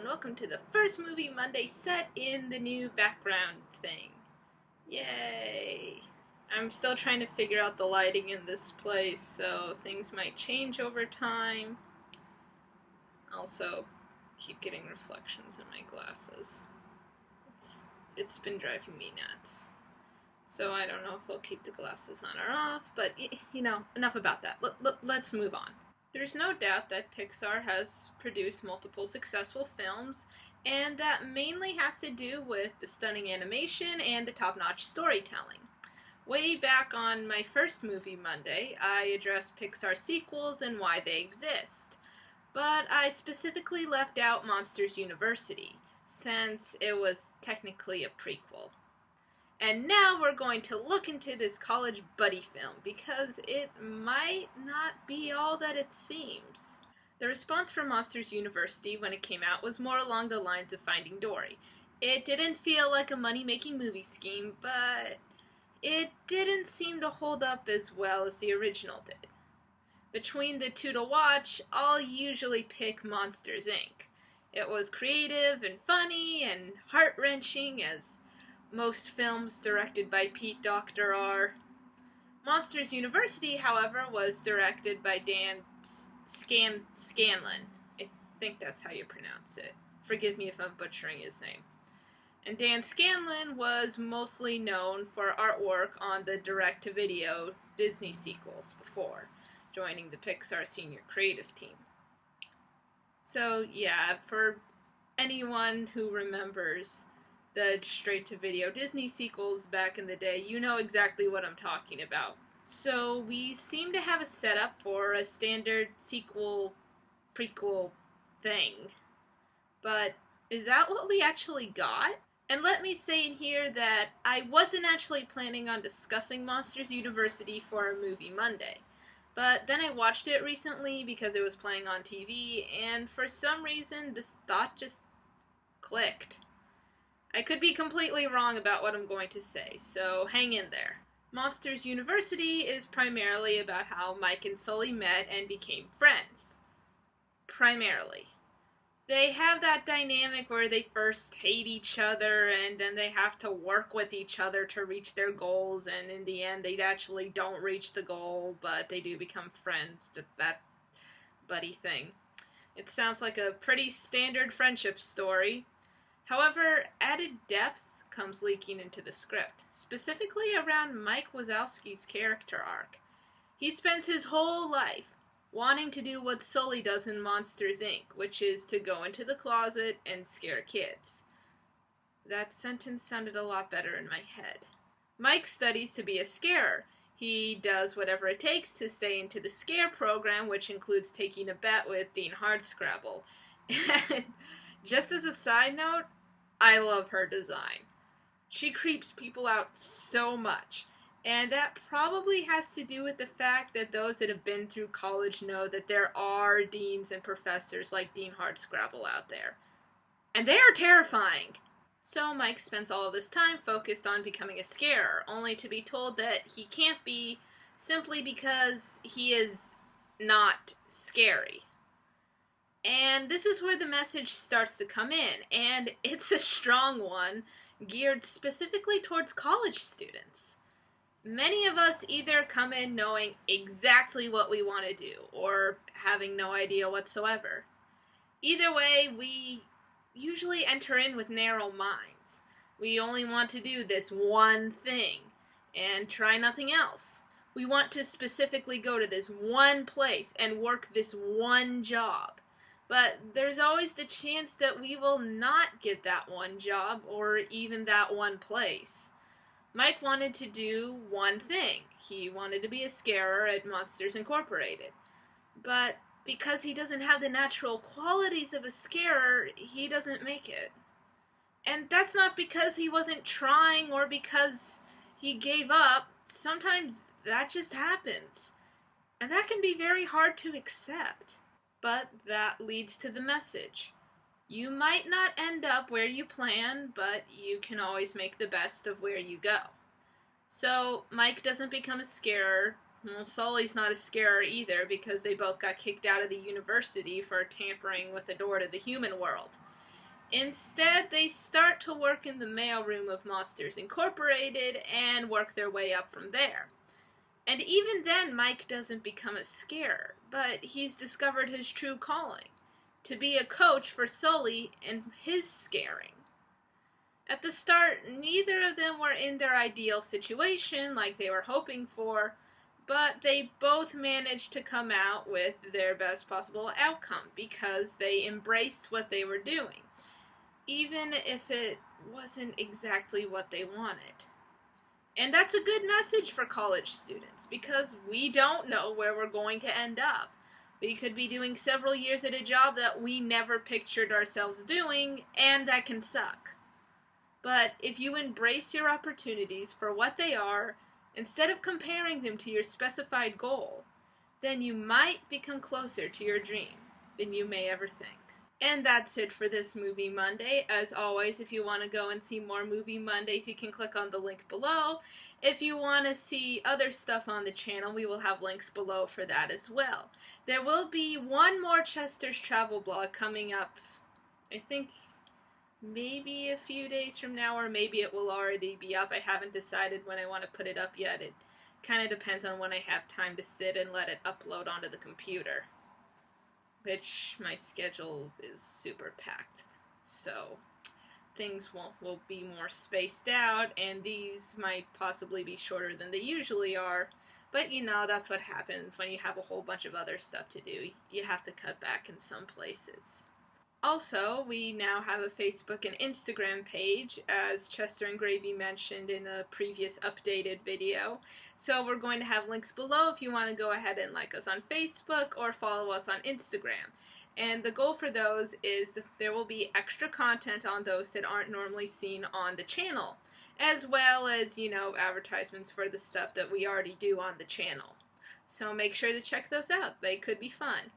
welcome to the first Movie Monday set in the new background thing. Yay! I'm still trying to figure out the lighting in this place, so things might change over time. Also, keep getting reflections in my glasses. It's been driving me nuts. So I don't know if we'll keep the glasses on or off, but enough about that. Let's move on. There's no doubt that Pixar has produced multiple successful films, and that mainly has to do with the stunning animation and the top-notch storytelling. Way back on my first Movie Monday, I addressed Pixar sequels and why they exist, but I specifically left out Monsters University, since it was technically a prequel. And now we're going to look into this college buddy film, because it might not be all that it seems. The response from Monsters University when it came out was more along the lines of Finding Dory. It didn't feel like a money-making movie scheme, but it didn't seem to hold up as well as the original did. Between the two to watch, I'll usually pick Monsters, Inc. It was creative and funny and heart-wrenching, as most films directed by Pete Docter are. Monsters University, however, was directed by Dan Scanlon. I think that's how you pronounce it. Forgive me if I'm butchering his name. And Dan Scanlon was mostly known for artwork on the direct-to-video Disney sequels before joining the Pixar senior creative team. So yeah, for anyone who remembers the straight-to-video Disney sequels back in the day, you know exactly what I'm talking about. So we seem to have a setup for a standard sequel, prequel thing. But is that what we actually got? And let me say in here that I wasn't actually planning on discussing Monsters University for a Movie Monday. But then I watched it recently because it was playing on TV, and for some reason this thought just clicked. I could be completely wrong about what I'm going to say, so hang in there. Monsters University is primarily about how Mike and Sully met and became friends. Primarily. They have that dynamic where they first hate each other, and then they have to work with each other to reach their goals, and in the end they actually don't reach the goal, but they do become friends. That buddy thing. It sounds like a pretty standard friendship story. However, added depth comes leaking into the script, specifically around Mike Wazowski's character arc. He spends his whole life wanting to do what Sully does in Monsters, Inc., which is to go into the closet and scare kids. That sentence sounded a lot better in my head. Mike studies to be a scarer. He does whatever it takes to stay into the scare program, which includes taking a bet with Dean Hardscrabble. And just as a side note, I love her design. She creeps people out so much, and that probably has to do with the fact that those that have been through college know that there are deans and professors like Dean Hardscrabble out there. And they are terrifying! So Mike spends all of this time focused on becoming a scarer, only to be told that he can't be simply because he is not scary. And this is where the message starts to come in, and it's a strong one, geared specifically towards college students. Many of us either come in knowing exactly what we want to do, or having no idea whatsoever. Either way, we usually enter in with narrow minds. We only want to do this one thing, and try nothing else. We want to specifically go to this one place and work this one job. But there's always the chance that we will not get that one job or even that one place. Mike wanted to do one thing. He wanted to be a scarer at Monsters Incorporated. But because he doesn't have the natural qualities of a scarer, he doesn't make it. And that's not because he wasn't trying or because he gave up. Sometimes that just happens. And that can be very hard to accept. But that leads to the message. You might not end up where you plan, but you can always make the best of where you go. So Mike doesn't become a scarer. Well, Sully's not a scarer either, because they both got kicked out of the university for tampering with the door to the human world. Instead, they start to work in the mailroom of Monsters Incorporated and work their way up from there. And even then, Mike doesn't become a scarer, but he's discovered his true calling, to be a coach for Sully and his scaring. At the start, neither of them were in their ideal situation like they were hoping for, but they both managed to come out with their best possible outcome because they embraced what they were doing, even if it wasn't exactly what they wanted. And that's a good message for college students, because we don't know where we're going to end up. We could be doing several years at a job that we never pictured ourselves doing, and that can suck. But if you embrace your opportunities for what they are, instead of comparing them to your specified goal, then you might become closer to your dream than you may ever think. And that's it for this Movie Monday. As always, if you want to go and see more Movie Mondays, you can click on the link below. If you want to see other stuff on the channel, we will have links below for that as well. There will be one more Chester's travel blog coming up, I think maybe a few days from now, or maybe it will already be up. I haven't decided when I want to put it up yet. It kind of depends on when I have time to sit and let it upload onto the computer, which my schedule is super packed, so things will be more spaced out, and these might possibly be shorter than they usually are, but you know, that's what happens when you have a whole bunch of other stuff to do. You have to cut back in some places. Also, we now have a Facebook and Instagram page, as Chester and Gravy mentioned in a previous updated video. So we're going to have links below if you want to go ahead and like us on Facebook or follow us on Instagram. And the goal for those is that there will be extra content on those that aren't normally seen on the channel, as well as, you know, advertisements for the stuff that we already do on the channel. So make sure to check those out. They could be fun.